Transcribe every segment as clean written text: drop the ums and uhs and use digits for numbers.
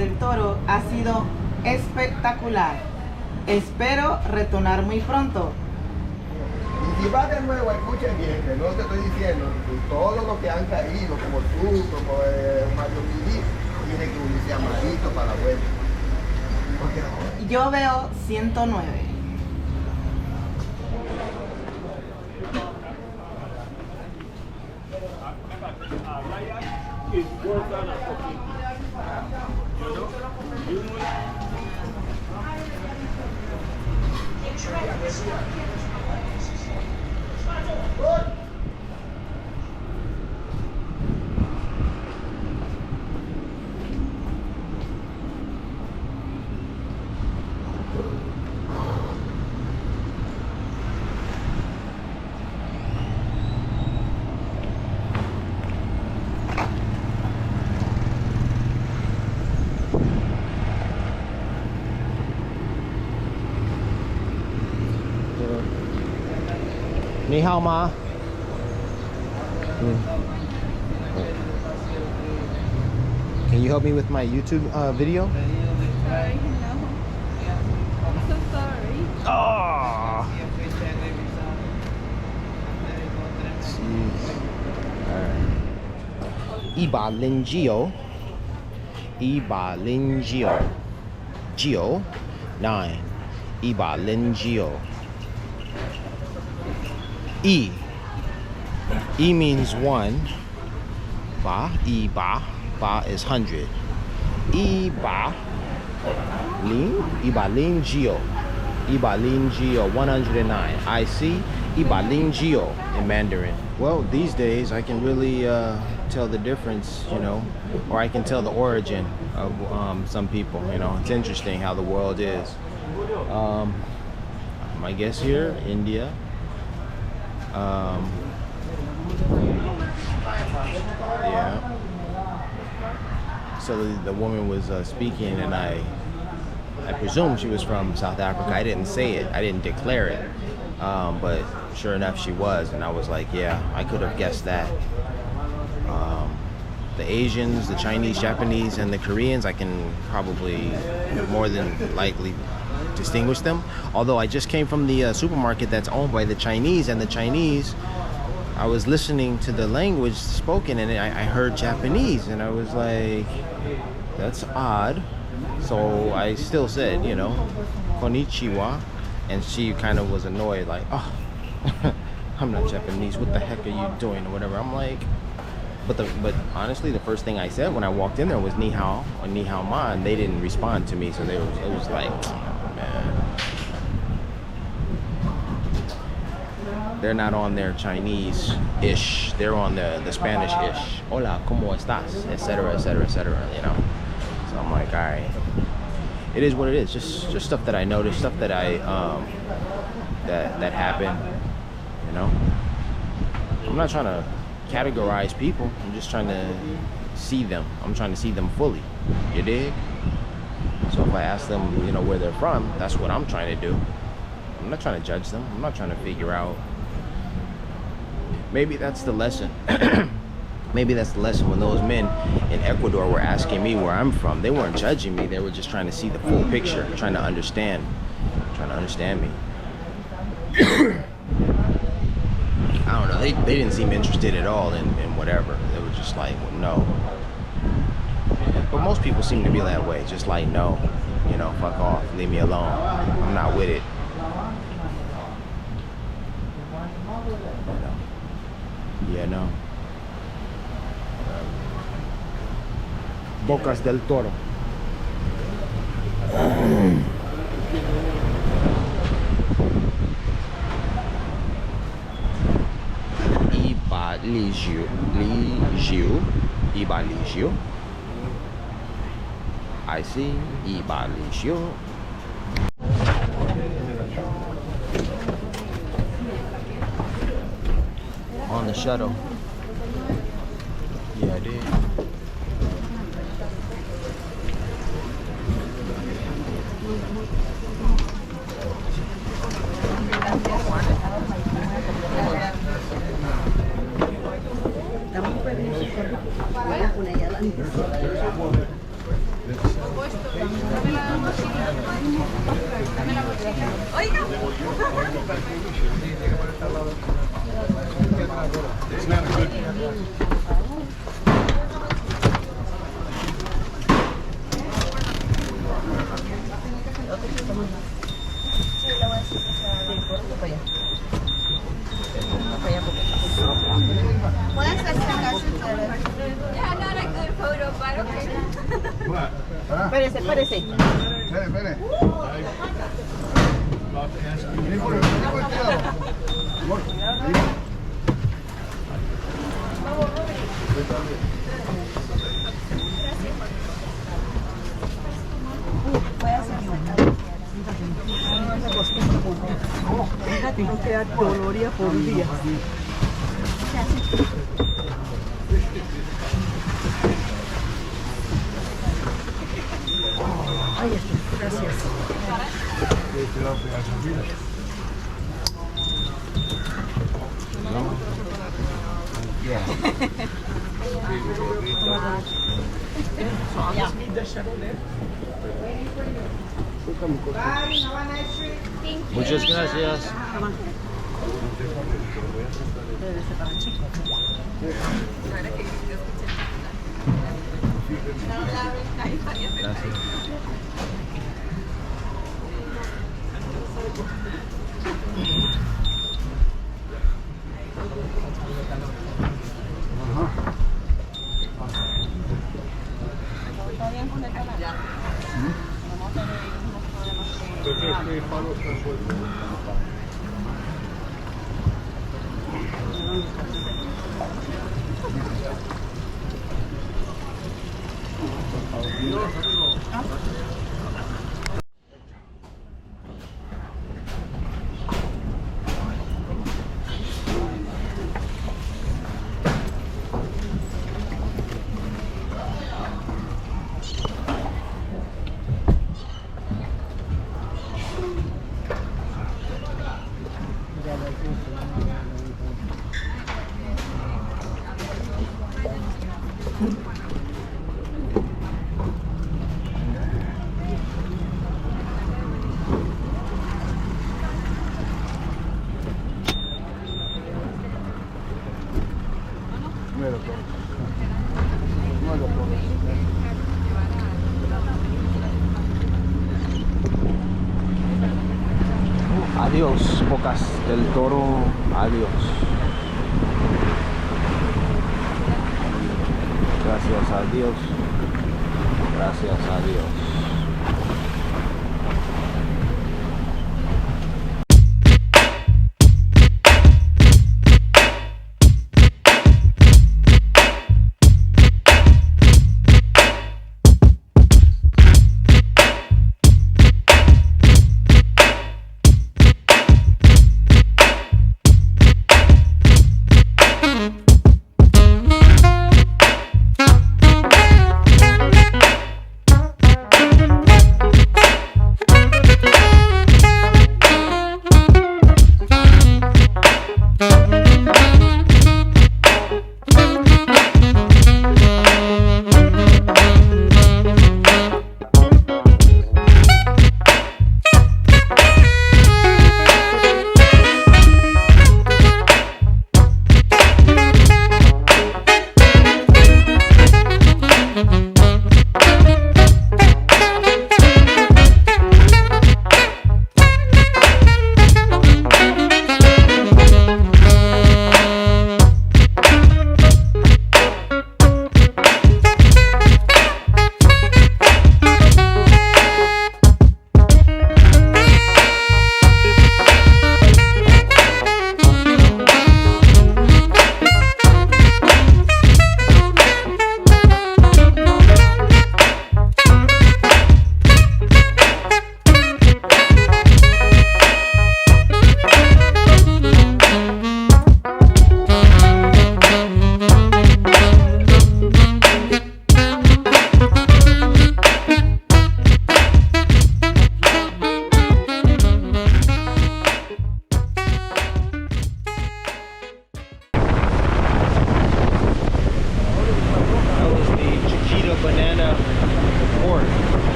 del Toro ha sido espectacular. Espero retornar muy pronto. Y si vas de nuevo, escuchen bien, que no te estoy diciendo, todos los que han caído, como tú, como Mario Mili, tienen que unirse amadito para la vuelta. Yo veo 109. Ni hao ma. Can you help me with my YouTube video? Sorry, no. I'm so sorry. Oh. Jeez. Alright. Ibalingio. Ibalingio. Gio 9. Ibalingio. E. E means one. Ba. E ba. Ba is 100. E ba. Lin. Ibalingio. Ibalingio 109. I see. Ibalingio in Mandarin. Well, these days I can really tell the difference, you know, or I can tell the origin of some people, you know. It's interesting how the world is. I guess here, India. Yeah. So the woman was speaking, and I presume she was from South Africa. I didn't say it. I didn't declare it. But sure enough, she was, and I was like, yeah, I could have guessed that. The Asians, the Chinese, Japanese, and the Koreans, I can probably more than likely distinguish them. Although I just came from the supermarket that's owned by the Chinese, and the Chinese, I was listening to the language spoken, and I heard Japanese, and I was like, that's odd. So I still said, you know, konnichiwa, and she kind of was annoyed, like, oh, I'm not Japanese, what the heck are you doing, or whatever. I'm like, but honestly, the first thing I said when I walked in there was ni hao or ni hao ma, and they didn't respond to me, so it was like, oh, man. They're not on their Chinese-ish. They're on the Spanish-ish. Hola, ¿cómo estás? Etc., etc., etc., you know. So I'm like, all right. It is what it is. Just stuff that I noticed, stuff that I that happened, you know. I'm not trying to categorize people. I'm just trying to see them. I'm trying to see them fully. You dig? So if I ask them, you know, where they're from, that's what I'm trying to do. I'm not trying to judge them. I'm not trying to figure out. Maybe that's the lesson. Maybe that's the lesson when those men in Ecuador were asking me where I'm from. They weren't judging me. They were just trying to see the full picture, trying to understand me. I don't know. They didn't seem interested at all in whatever. They were just like, well, no. But most people seem to be that way. Just like, no, you know, fuck off. Leave me alone. I'm not with it. Yeah, no. Bocas del Toro. Ibaligio. I see. Ibaligio. On the shuttle. Yeah, I did. Oiga. Yeah, not a good photo, but okay. Espérese. Espere. Vení por el lado. Amor, vení. No queda doloría por día. Ahí está, gracias. Muchas gracias. Gracias. Adiós, Bocas del Toro, adiós. Gracias a Dios. Gracias a Dios.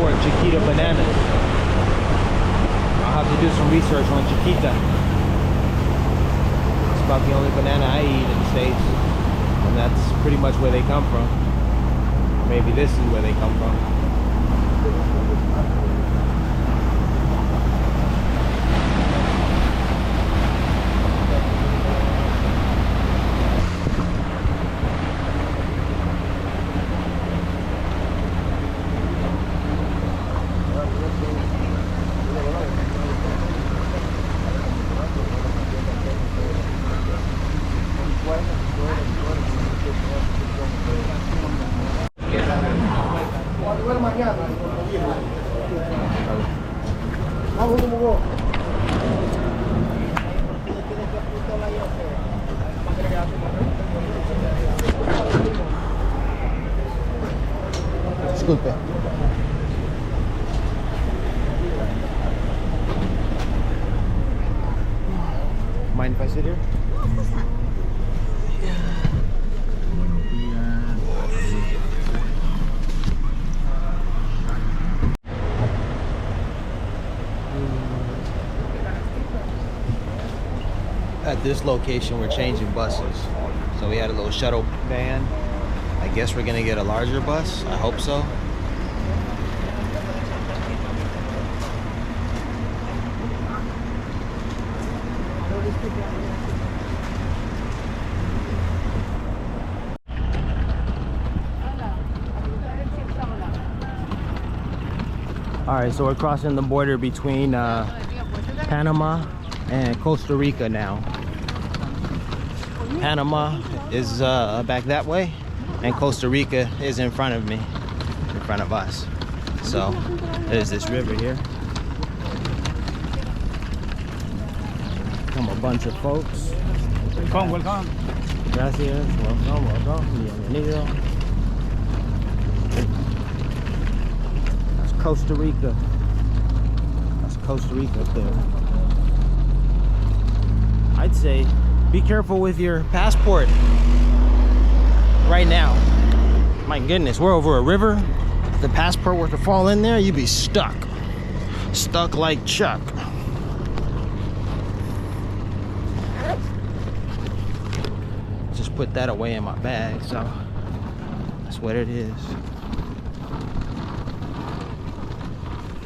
for Chiquita bananas. I'll have to do some research on Chiquita. It's about the only banana I eat in the States, and that's pretty much where they come from. Maybe this is where they come from. Disculpe. Mind if I sit here? At this location, we're changing buses. So we had a little shuttle van. I guess we're gonna get a larger bus. I hope so. All right, so we're crossing the border between Panama and Costa Rica now. Panama is back that way, and Costa Rica is in front of me, in front of us. So there's this river here. Come a bunch of folks. Welcome, welcome. Gracias, welcome. Bienvenido. That's Costa Rica. That's Costa Rica up there. I'd say be careful with your passport right now. My goodness, we're over a river. If the passport were to fall in there, you'd be stuck. Stuck like Chuck. Just put that away in my bag, so that's what it is.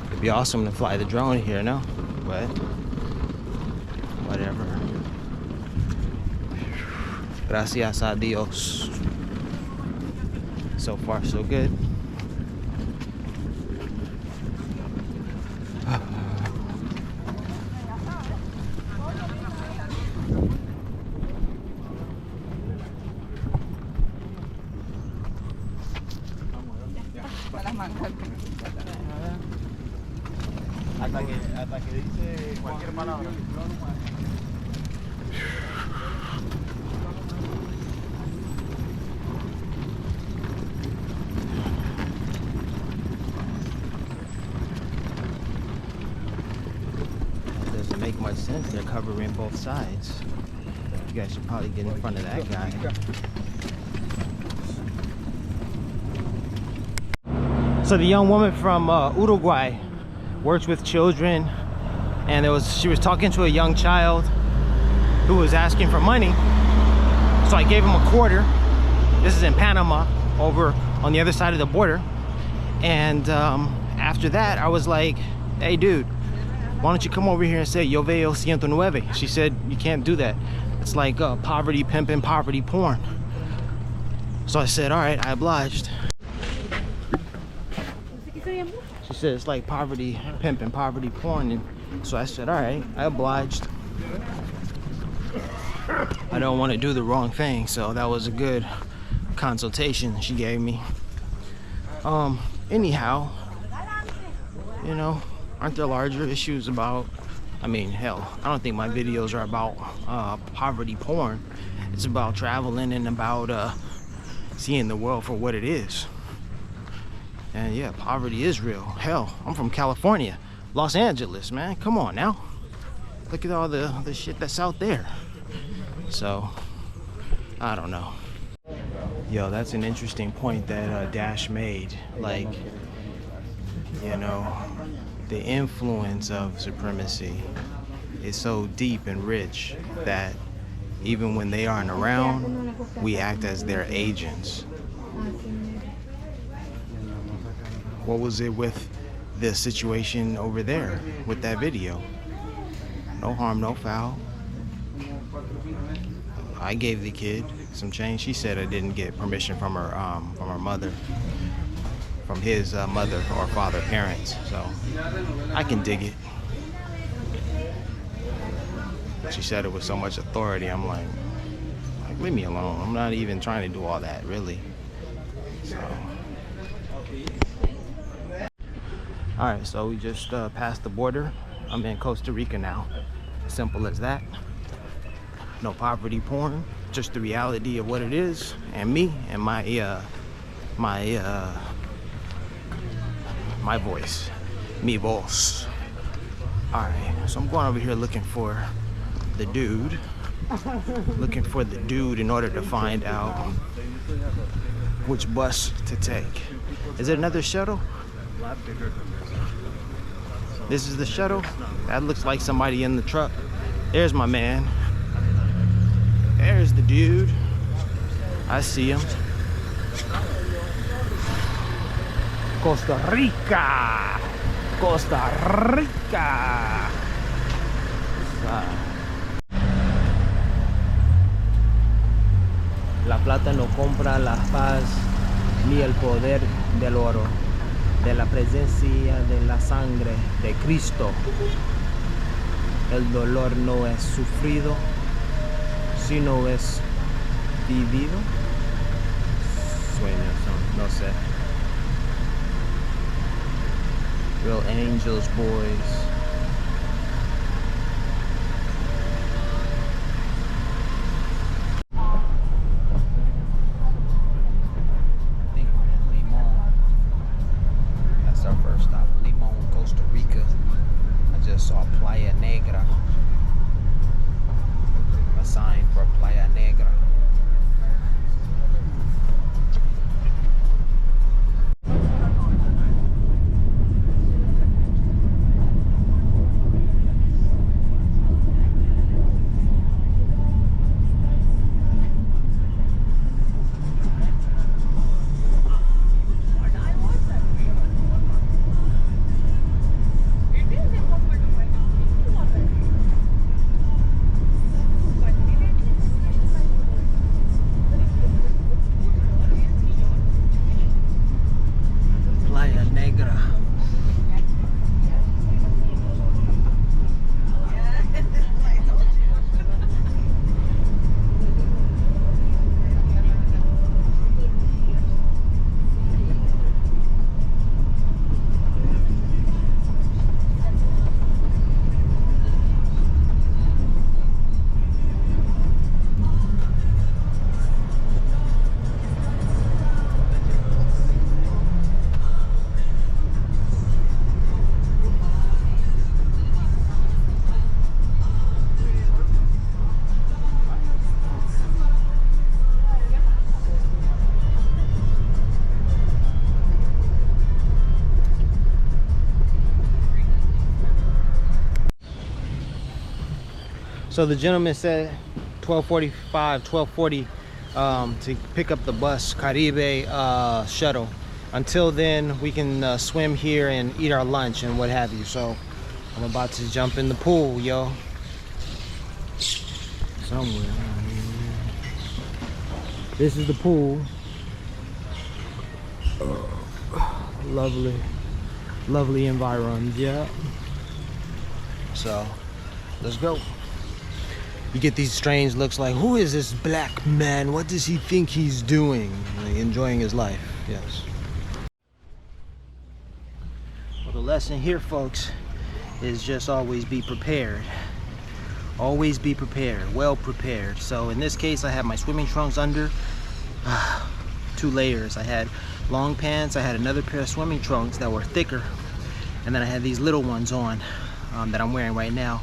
It'd be awesome to fly the drone here, no? But whatever. Gracias a Dios. So far, so good. Hasta que dice cualquier palabra. Doesn't make much sense. They're covering both sides. You guys should probably get in front of that guy. So the young woman from Uruguay works with children, and she was talking to a young child who was asking for money. So I gave him a quarter. This is in Panama, over on the other side of the border. And after that, I was like, hey dude, why don't you come over here and say yo veo 109? She said, you can't do that. It's like poverty pimping, poverty porn. So I said, all right, I obliged. She said it's like poverty pimping, poverty porn, and so I said, all right, I obliged. I don't want to do the wrong thing, so that was a good consultation she gave me. Anyhow, you know, aren't there larger issues about, I mean, hell, I don't think my videos are about poverty porn. It's about traveling and about seeing the world for what it is. And yeah, poverty is real. Hell, I'm from California, Los Angeles, man. Come on now. Look at all the shit that's out there. So, I don't know. Yo, that's an interesting point that Dash made. Like, You know, the influence of supremacy is so deep and rich that even when they aren't around, we act as their agents. What was it with the situation over there with that video? No harm, no foul. I gave the kid some change. She said I didn't get permission from her mother, from his mother or father, parents. So I can dig it. She said it with so much authority. I'm like, leave me alone. I'm not even trying to do all that, really. So. All right, so we just passed the border. I'm in Costa Rica now. Simple as that. No poverty porn, just the reality of what it is, and me and my voice, mi voz. All right, so I'm going over here looking for the dude. Looking for the dude in order to find out which bus to take. Is it another shuttle? This is the shuttle? That looks like somebody in the truck. There's my man. There's the dude. I see him. Costa Rica! Costa Rica! La plata no compra la paz ni el poder del oro, de la presencia de la sangre de Cristo. El dolor no es sufrido, sino es vivido. Sueños, no sé. Real angels, boys. So the gentleman said 12:40 to pick up the bus Caribe shuttle. Until then, we can swim here and eat our lunch and what have you. So I'm about to jump in the pool, yo. Somewhere. This is the pool. Lovely, lovely environment, yeah. So let's go. You get these strange looks like, who is this black man? What does he think he's doing? Like, enjoying his life, yes. Well, the lesson here, folks, is just always be prepared. Always be prepared, well prepared. So in this case, I have my swimming trunks under 2 layers. I had long pants, I had another pair of swimming trunks that were thicker, and then I had these little ones on that I'm wearing right now.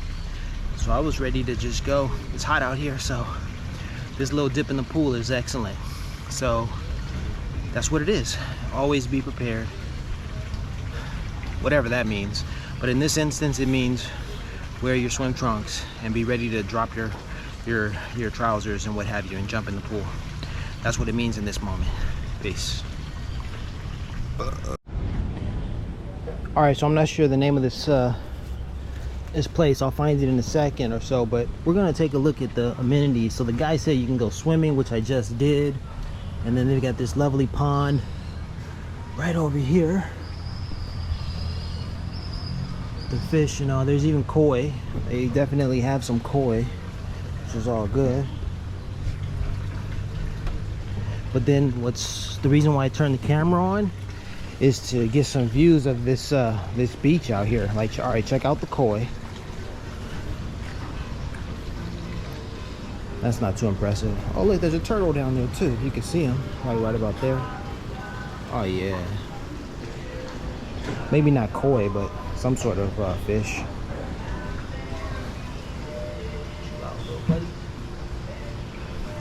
So I was ready to just go. It's hot out here, so this little dip in the pool is excellent. So that's what it is. Always be prepared. whatever that means. But in this instance, it means wear your swim trunks and be ready to drop your trousers and what have you and jump in the pool. That's what it means in this moment. Peace. All right, so I'm not sure the name of this place. I'll find it in a second or so, but we're gonna take a look at the amenities. So the guy said you can go swimming, which I just did, and then they got this lovely pond right over here. The fish, you know, there's even koi. They definitely have some koi, which is all good. But then what's the reason why I turned the camera on is to get some views of this this beach out here. Like, all right, check out the koi. That's not too impressive. Oh look, there's a turtle down there too. You can see him right about there. Oh yeah, maybe not koi, but some sort of fish.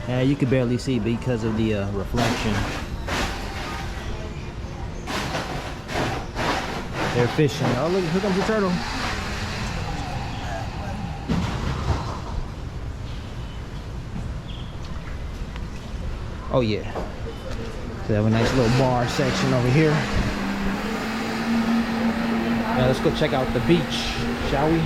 Yeah, you can barely see because of the reflection. They're fishing. Oh look, here comes the turtle. Oh yeah. So they have a nice little bar section over here. Now let's go check out the beach, shall we?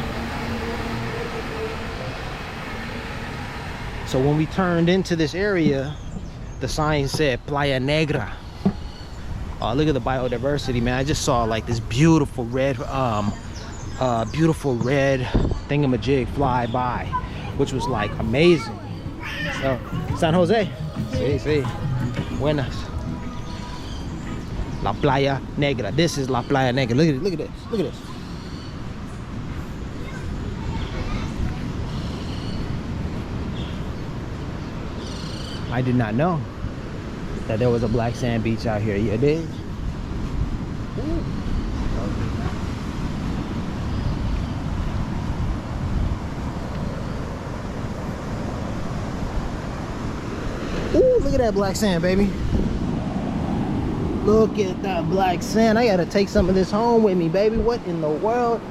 So when we turned into this area, the sign said Playa Negra. Oh, look at the biodiversity, man. I just saw like this beautiful red thingamajig fly by, which was like amazing. So San Jose, sí. Buenas. La Playa Negra. This is La Playa Negra. Look at it, look at this, look at this. I did not know that there was a black sand beach out here. You dig? Ooh, look at that black sand, baby. Look at that black sand. I gotta take some of this home with me, baby. What in the world?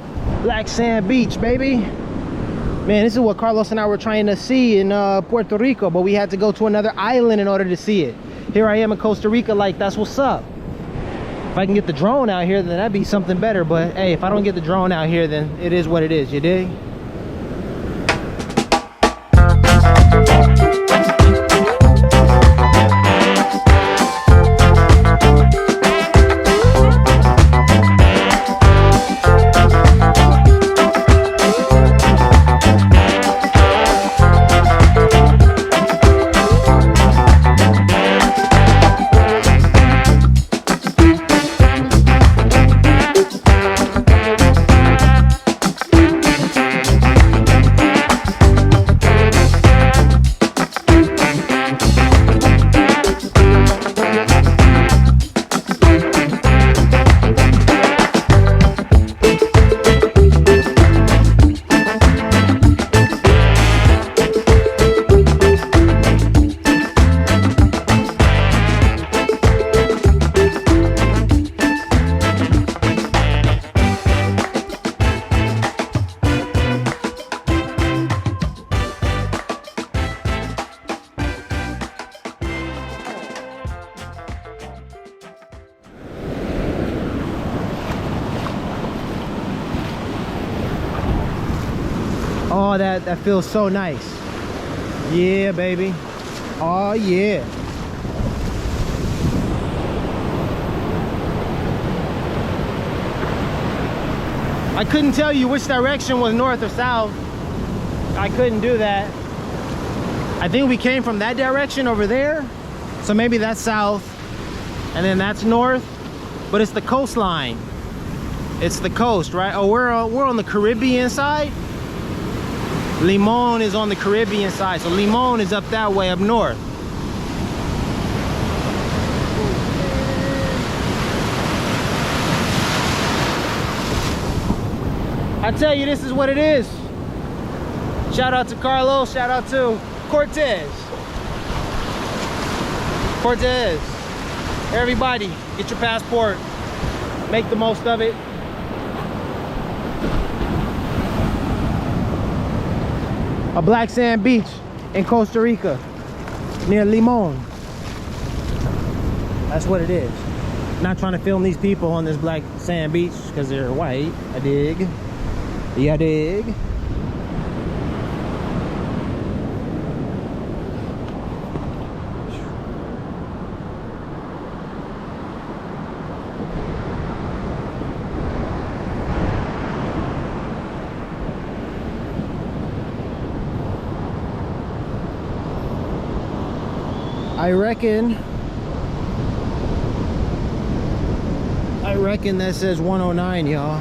Black sand beach, baby. Man, this is what Carlos and I were trying to see in Puerto Rico, but we had to go to another island in order to see it. Here I am in Costa Rica, like, that's what's up. If I can get the drone out here, then that'd be something better. But hey, if I don't get the drone out here, then it is what it is, you dig? Oh, that feels so nice. Yeah, baby. Oh, yeah. I couldn't tell you which direction was north or south. I couldn't do that. I think we came from that direction over there. So maybe that's south and then that's north, but it's the coastline. It's the coast, right? Oh, we're on the Caribbean side. Limon is on the Caribbean side, so Limon is up that way, up north. I tell you, this is what it is. Shout out to Carlos, shout out to Cortez. Everybody, get your passport, make the most of it. A black sand beach in Costa Rica near Limon. That's what it is. Not trying to film these people on this black sand beach because they're white. I dig. Yeah, I dig. I reckon that says 109, y'all.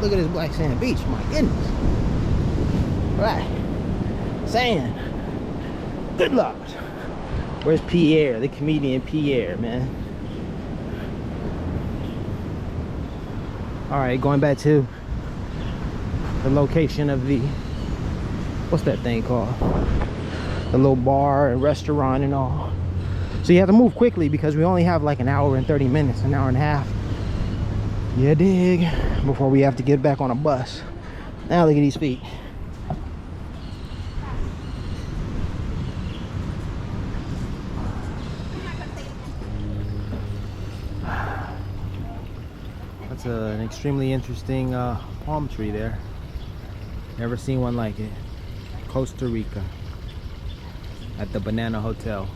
Look at this black sand beach, my goodness. Right. Sand. Good Lord. Where's Pierre, the comedian Pierre, man? Alright, going back to the location of the, what's that thing called? The little bar and restaurant and all. So you have to move quickly because we only have like an hour and 30 minutes, an hour and a half. Yeah, dig. Before we have to get back on a bus. Now look at these feet. That's an extremely interesting palm tree there. Never seen one like it. Costa Rica. At the Banana Hotel.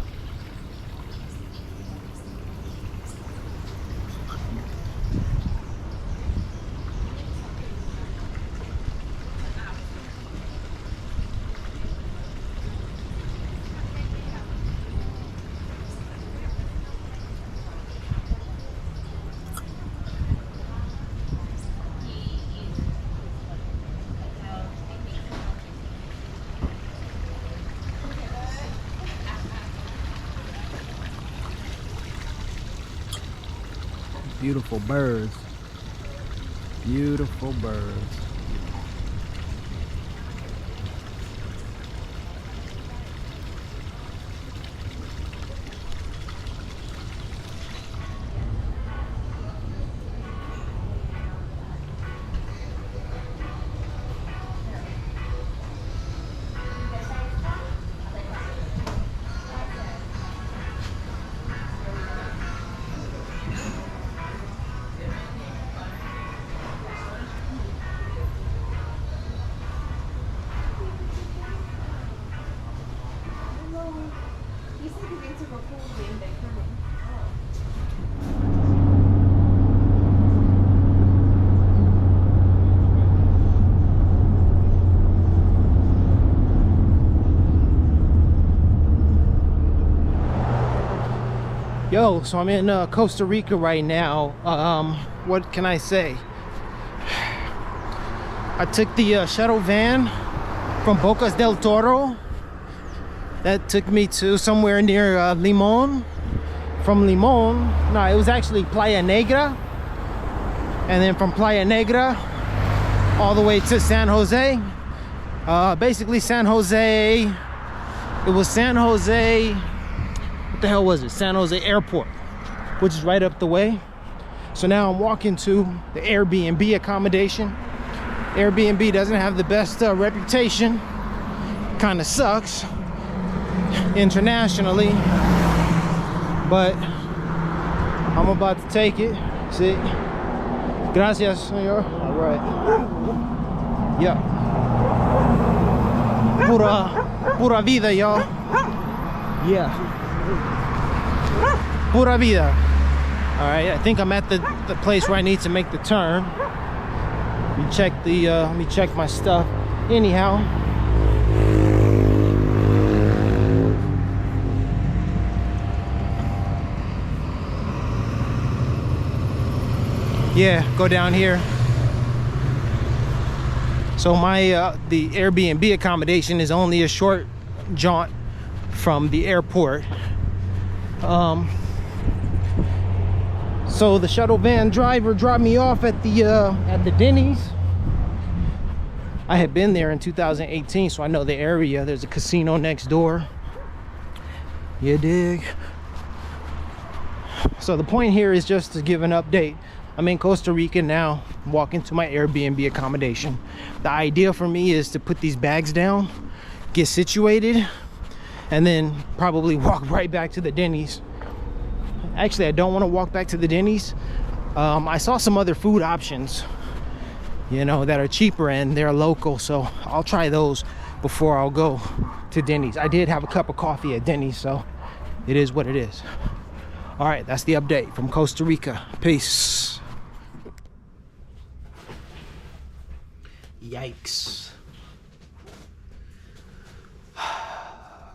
Beautiful birds. Beautiful birds. Yo, so I'm in Costa Rica right now. What can I say? I took the shuttle van from Bocas del Toro. That took me to somewhere near Limon. From Limon, no, it was actually Playa Negra. And then from Playa Negra all the way to San Jose. Basically San Jose, it was San Jose, what the hell was it? San Jose Airport, which is right up the way. So now I'm walking to the Airbnb accommodation. Airbnb doesn't have the best reputation. Kind of sucks internationally, but I'm about to take it. See? Gracias, señor. All right. Yeah. Pura vida, y'all. Yeah. Pura vida. All right, I think I'm at the place where I need to make the turn. Let me check my stuff. Anyhow. Yeah, go down here. So my the Airbnb accommodation is only a short jaunt from the airport. So the shuttle van driver dropped me off at the Denny's. I had been there in 2018, so I know the area. There's a casino next door. You dig? So the point here is just to give an update. I'm in Costa Rica now, walking to my Airbnb accommodation. The idea for me is to put these bags down, get situated, and then probably walk right back to the Denny's. Actually, I don't want to walk back to the Denny's. I saw some other food options, you know, that are cheaper and they're local, so I'll try those before I'll go to Denny's. I did have a cup of coffee at Denny's, so it is what it is. All right, that's the update from Costa Rica. Peace. Yikes.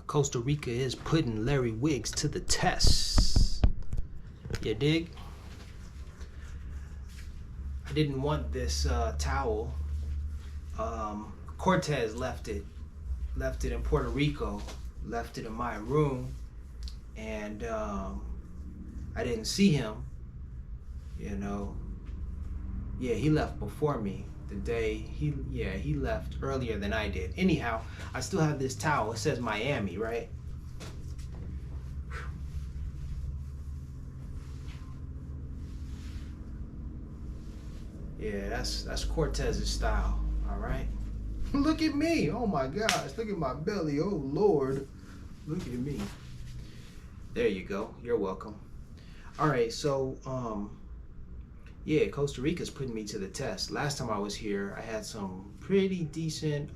Costa Rica is putting Larry Wiggs to the test. You dig? I didn't want this towel. Cortez left it in Puerto Rico, left it in my room, and I didn't see him, you know. Yeah, he left before me. The day he left earlier than I did. Anyhow, I still have this towel. It says Miami, right? Yeah, that's Cortez's style. All right. Look at me. Oh my gosh. Look at my belly. Oh Lord. Look at me. There you go. You're welcome. All right. So yeah, Costa Rica's putting me to the test. Last time I was here, I had some pretty decent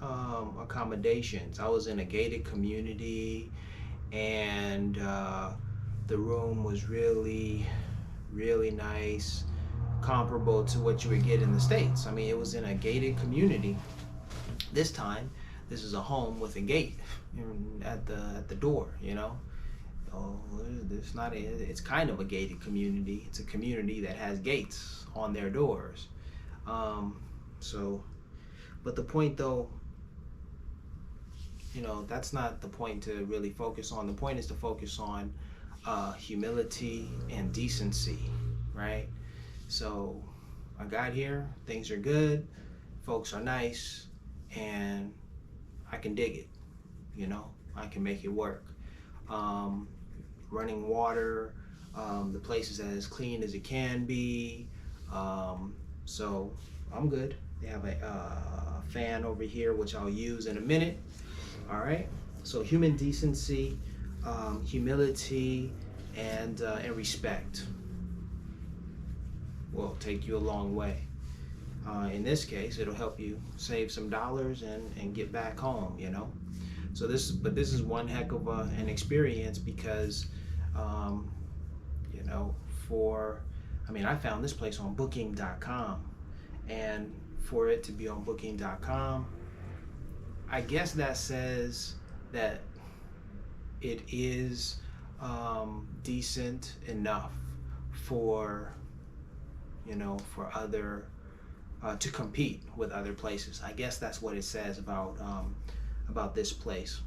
accommodations. I was in a gated community, and the room was really, really nice, comparable to what you would get in the States. I mean, it was in a gated community. This time, this is a home with a gate at the door, you know. Oh, it's kind of a gated community. It's a community that has gates on their doors. But the point though, you know, that's not the point to really focus on. The point is to focus on humility and decency, right? So I got here, things are good, folks are nice, and I can dig it, you know, I can make it work. Running water, the place is as clean as it can be, so I'm good. They have a fan over here, which I'll use in a minute. All right, so human decency, humility, and respect will take you a long way. In this case, it'll help you save some dollars and get back home, you know. So this is one heck of an experience because, you know, for, I mean, I found this place on booking.com, and for it to be on booking.com, I guess that says that it is decent enough for, you know, for other, to compete with other places. I guess that's what it says about this place.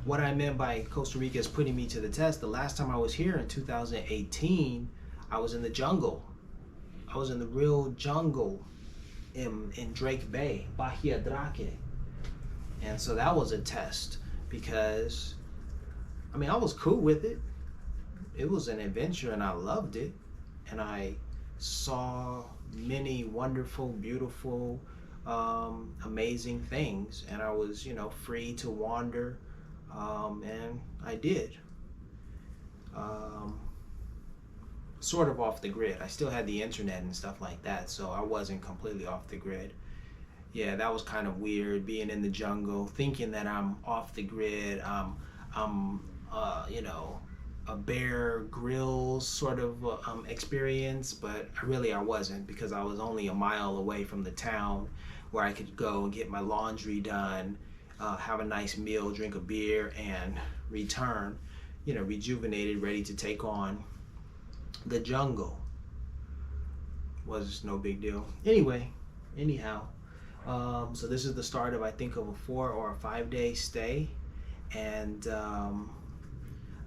What I meant by Costa Rica is putting me to the test. The last time I was here in 2018, I was in the jungle. I was in the real jungle in Drake Bay, Bahia Drake. And so that was a test because, I mean, I was cool with it. It was an adventure and I loved it. And I saw many wonderful, beautiful, amazing things. And I was, you know, free to wander. And I did. Sort of off the grid. I still had the internet and stuff like that, so I wasn't completely off the grid. Yeah, that was kind of weird, being in the jungle, thinking that I'm off the grid. You know, a Bear Grylls sort of experience, but I wasn't, because I was only a mile away from the town where I could go and get my laundry done, have a nice meal, drink a beer, and return, you know, rejuvenated, ready to take on the jungle. Was no big deal. Anyhow, so this is the start of, I think, of a 4 or a 5 day stay, and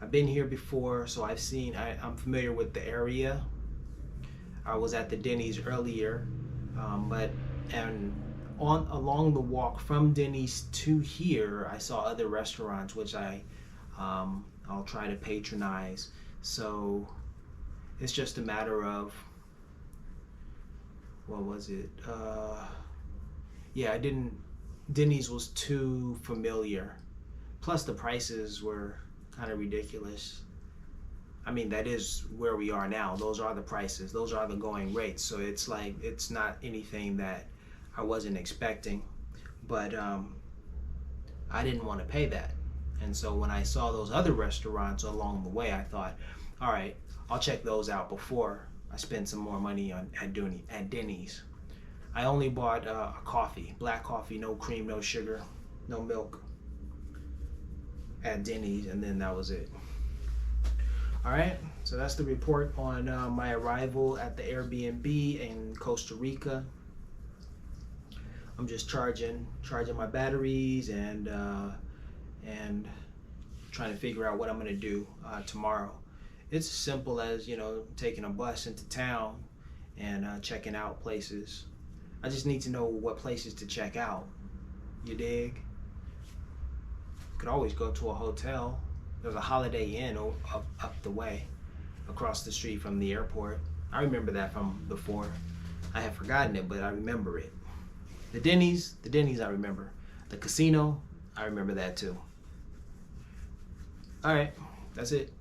I've been here before, so I'm familiar with the area. I was at the Denny's earlier, along the walk from Denny's to here, I saw other restaurants which I'll try to patronize. So it's just a matter of, what was it? Yeah, Denny's was too familiar. Plus the prices were kind of ridiculous. I mean, that is where we are now. Those are the prices. Those are the going rates. So it's like, it's not anything that I wasn't expecting. But I didn't want to pay that. And so when I saw those other restaurants along the way, I thought, all right, I'll check those out before I spend some more money at Denny's. I only bought a coffee, black coffee, no cream, no sugar, no milk, at Denny's, and then that was it. All right, so that's the report on my arrival at the Airbnb in Costa Rica. I'm just charging my batteries and trying to figure out what I'm gonna do tomorrow. It's as simple as, you know, taking a bus into town and checking out places. I just need to know what places to check out. You dig? Could always go to a hotel. There's a Holiday Inn up the way, across the street from the airport. I remember that from before. I have forgotten it, but I remember it. The Denny's I remember. The casino, I remember that too. All right, that's it.